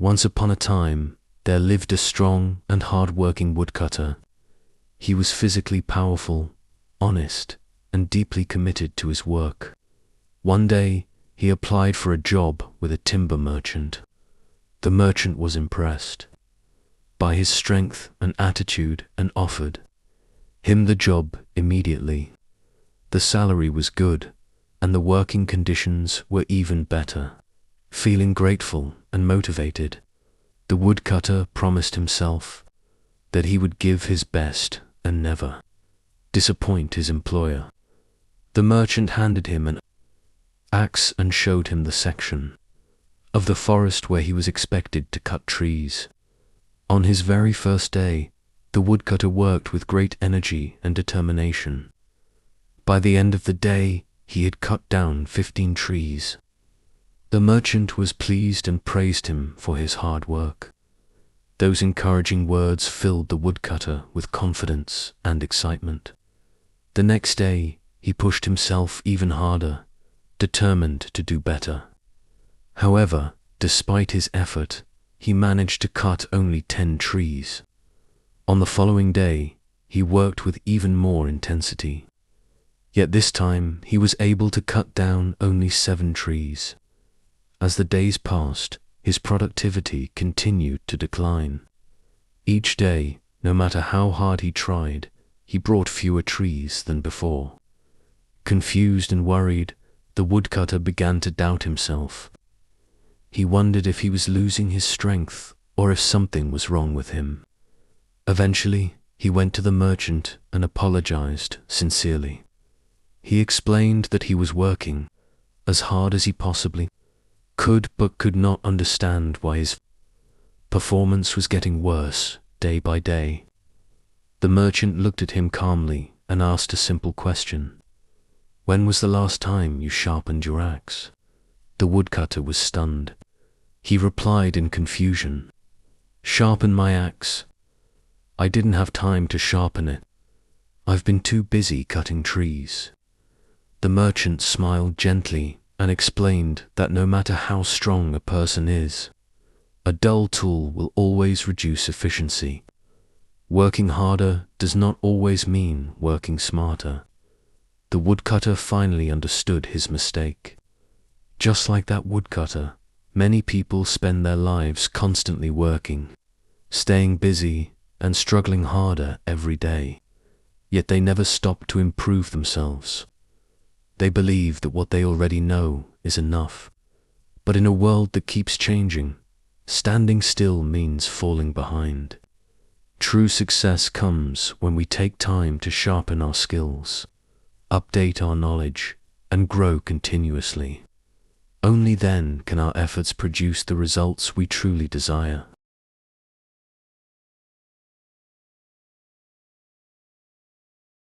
Once upon a time, there lived a strong and hard-working woodcutter. He was physically powerful, honest, and deeply committed to his work. One day, he applied for a job with a timber merchant. The merchant was impressed by his strength and attitude and offered him the job immediately. The salary was good, and the working conditions were even better. Feeling grateful and motivated, the woodcutter promised himself that he would give his best and never disappoint his employer. The merchant handed him an axe and showed him the section of the forest where he was expected to cut trees. On his very first day, the woodcutter worked with great energy and determination. By the end of the day, he had cut down 15 trees. The merchant was pleased and praised him for his hard work. Those encouraging words filled the woodcutter with confidence and excitement. The next day, he pushed himself even harder, determined to do better. However, despite his effort, he managed to cut only 10 trees. On the following day, he worked with even more intensity. Yet this time, he was able to cut down only 7 trees. As the days passed, his productivity continued to decline. Each day, no matter how hard he tried, he brought fewer trees than before. Confused and worried, the woodcutter began to doubt himself. He wondered if he was losing his strength or if something was wrong with him. Eventually, he went to the merchant and apologized sincerely. He explained that he was working as hard as he possibly could, but could not understand why his performance was getting worse day by day. The merchant looked at him calmly and asked a simple question. "When was the last time you sharpened your axe?" The woodcutter was stunned. He replied in confusion, "Sharpen my axe? I didn't have time to sharpen it. I've been too busy cutting trees." The merchant smiled gently and explained that no matter how strong a person is, a dull tool will always reduce efficiency. Working harder does not always mean working smarter. The woodcutter finally understood his mistake. Just like that woodcutter, many people spend their lives constantly working, staying busy, and struggling harder every day. Yet they never stop to improve themselves. They believe that what they already know is enough. But in a world that keeps changing, standing still means falling behind. True success comes when we take time to sharpen our skills, update our knowledge, and grow continuously. Only then can our efforts produce the results we truly desire.